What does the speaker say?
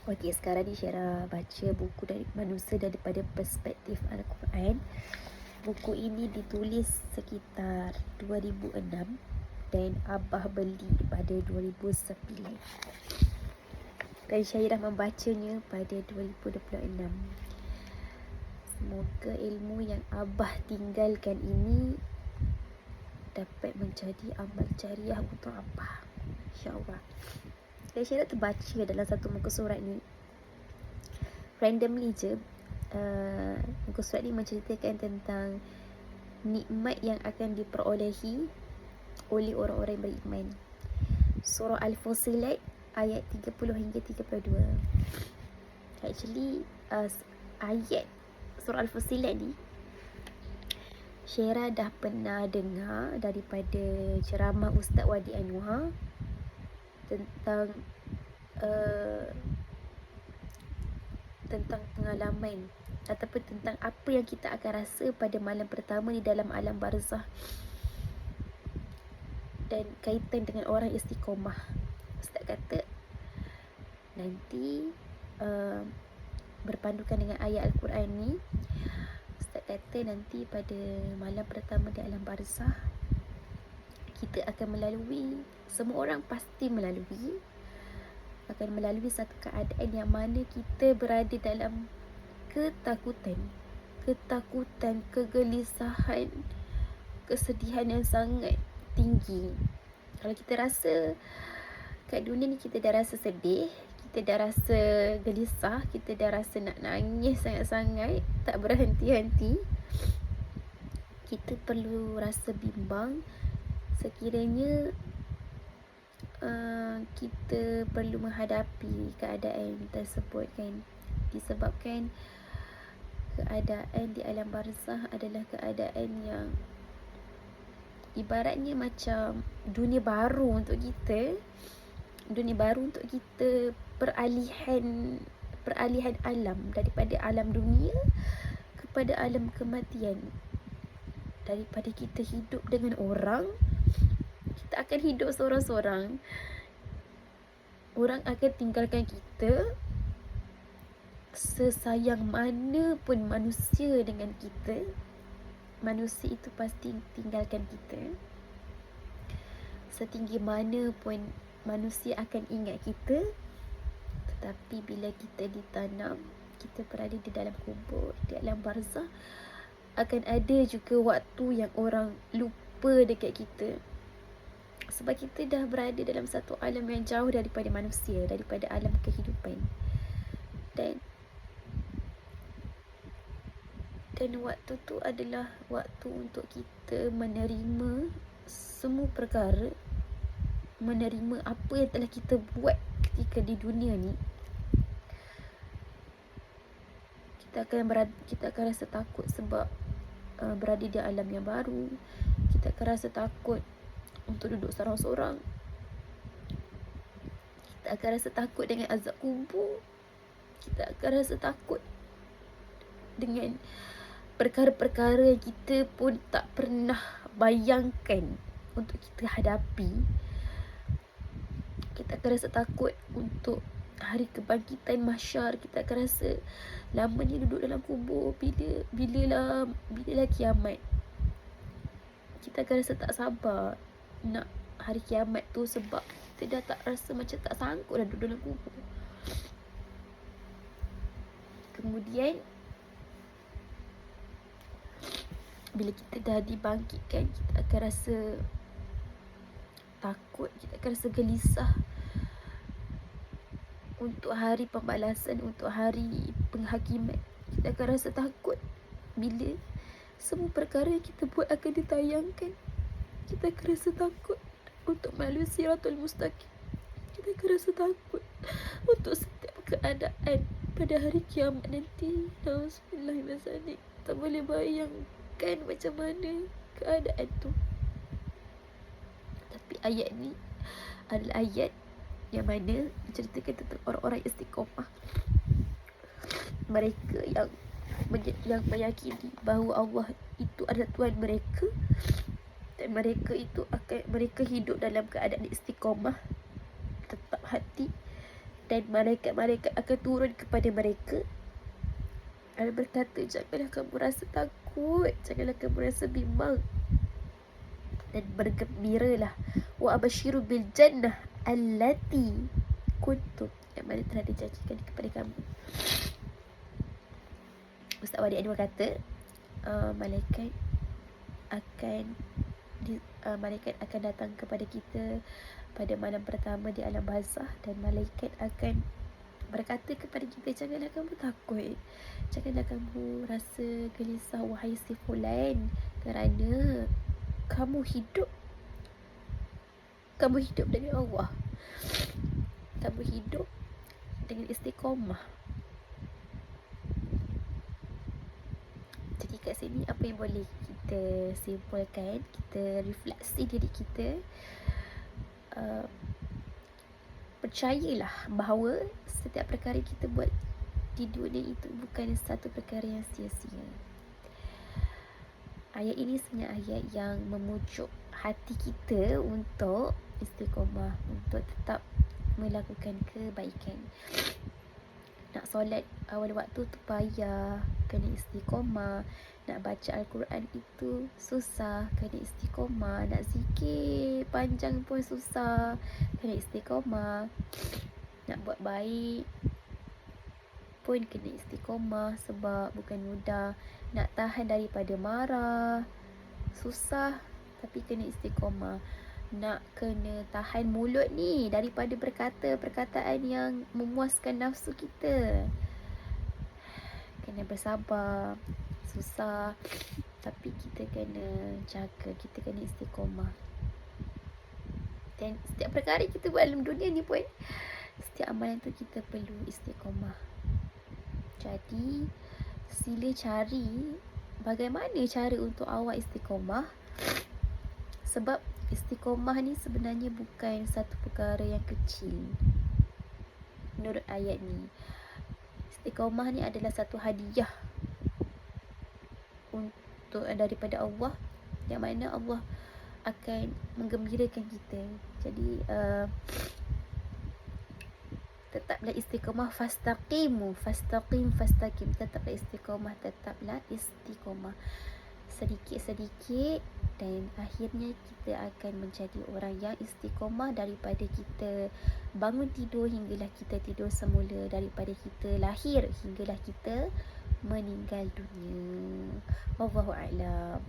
Okey, sekarang ni Syara baca buku dari manusia daripada perspektif Al-Quran. Buku ini ditulis sekitar 2006 dan Abah beli pada 2009. Dan Syara membacanya pada 2026. Semoga ilmu yang Abah tinggalkan ini dapat menjadi amal jariah untuk Abah, InsyaAllah. Dan Syara terbaca dalam satu muka surat ni randomly je. Muka surat ni menceritakan tentang nikmat yang akan diperolehi oleh orang-orang yang beriman. Surah Al-Fusilat ayat 30 hingga 32. Actually ayat surah Al-Fusilat ni Syara dah pernah dengar daripada ceramah Ustaz Wadi Anwar tentang pengalaman ataupun tentang apa yang kita akan rasa pada malam pertama di dalam alam barzah dan kaitan dengan orang istiqomah. Ustaz kata nanti berpandukan dengan ayat Al-Quran ni, Ustaz kata nanti pada malam pertama di alam barzah kita akan melalui, semua orang pasti akan melalui satu keadaan yang mana kita berada dalam ketakutan, kegelisahan, kesedihan yang sangat tinggi. Kalau kita rasa kat dunia ni kita dah rasa sedih, kita dah rasa gelisah, kita dah rasa nak nangis sangat-sangat, tak berhenti-henti, kita perlu rasa bimbang sekiranya kita perlu menghadapi keadaan tersebut kan, disebabkan keadaan di alam barzah adalah keadaan yang ibaratnya macam dunia baru untuk kita, peralihan alam daripada alam dunia kepada alam kematian. Daripada kita hidup dengan orang, kita akan hidup seorang-seorang. Orang akan tinggalkan kita. Sesayang mana pun manusia dengan kita, manusia itu pasti tinggalkan kita. Setinggi mana pun manusia akan ingat kita, tetapi bila kita ditanam, kita berada di dalam kubur, di alam barzah, akan ada juga waktu yang orang lupa dekat kita. Sebab kita dah berada dalam satu alam yang jauh daripada manusia, daripada alam kehidupan. Dan waktu tu adalah waktu untuk kita menerima semua perkara, menerima apa yang telah kita buat ketika di dunia ni. Kita akan rasa takut sebab berada di alam yang baru. Kita akan rasa takut untuk duduk seorang-seorang. Kita akan rasa takut dengan azab kubur. Kita akan rasa takut dengan perkara-perkara yang kita pun tak pernah bayangkan untuk kita hadapi. Kita akan rasa takut untuk hari kebangkitan mahsyar. Kita akan rasa lamanya duduk dalam kubur, bilalah kiamat. Kita akan rasa tak sabar nak hari kiamat tu, sebab kita dah tak rasa macam tak sanggup dah duduk dalam kubur. Kemudian bila kita dah dibangkitkan, kita akan rasa takut, kita akan rasa gelisah untuk hari pembalasan, untuk hari penghakiman. Kita akan rasa takut bila semua perkara yang kita buat akan ditayangkan. Kita akan rasa takut untuk melalui Siratul Mustaqim. Kita akan rasa takut untuk setiap keadaan pada hari kiamat nanti. Nauzubillahi. Tak boleh bayangkan macam mana keadaan tu. Tapi ayat ni adalah ayat yang mana menceritakan tentang orang-orang istiqomah. Mereka yang meyakini bahawa Allah itu adalah Tuhan mereka, dan mereka hidup dalam keadaan istiqomah, tetap hati dan malaikat-malaikat akan turun kepada mereka dan berkata, janganlah kamu rasa takut, janganlah kamu rasa bimbang, dan bergembiralah. Wa abashiru bil jannah allati kuntum, yang mana telah dijanjikan kepada kamu. Ustaz Wadi Anwar kata, malaikat akan datang kepada kita pada malam pertama di alam barzah, dan malaikat akan berkata kepada kita, janganlah kamu takut, janganlah kamu rasa gelisah wahai si fulan, kerana kamu hidup dengan Allah, kamu hidup dengan istiqamah. Jadi kat sini apa yang boleh kita simpulkan, kita refleksi diri kita, percayalah bahawa setiap perkara kita buat di dunia itu bukan satu perkara yang sia-sia. Ayat ini sebenarnya ayat yang memujuk hati kita untuk istiqamah, untuk tetap melakukan kebaikan. Nak solat awal waktu tu payah, kena istiqamah. Nak baca Al-Quran itu susah, kena istiqamah. Nak zikir panjang pun susah, kena istiqamah. Nak buat baik pun kena istiqamah, sebab bukan mudah. Nak tahan daripada marah susah, tapi kena istiqamah. Nak kena tahan mulut ni daripada berkata perkataan yang memuaskan nafsu kita, kena bersabar, susah, tapi kita kena jaga, kita kena istiqamah. Dan setiap perkara kita buat dalam dunia ni pun, setiap amalan tu kita perlu istiqamah. Jadi sila cari bagaimana cara untuk awak istiqamah, sebab istiqamah ni sebenarnya bukan satu perkara yang kecil. Menurut ayat ni, istiqamah ni adalah satu hadiah untuk daripada Allah, yang mana Allah akan menggembirakan kita. Jadi tetaplah istiqamah, fastaqim, tetaplah istiqamah sedikit-sedikit, dan akhirnya kita akan menjadi orang yang istiqamah daripada kita bangun tidur hinggalah kita tidur semula, daripada kita lahir hinggalah kita meninggal dunia. Wallahu a'lam.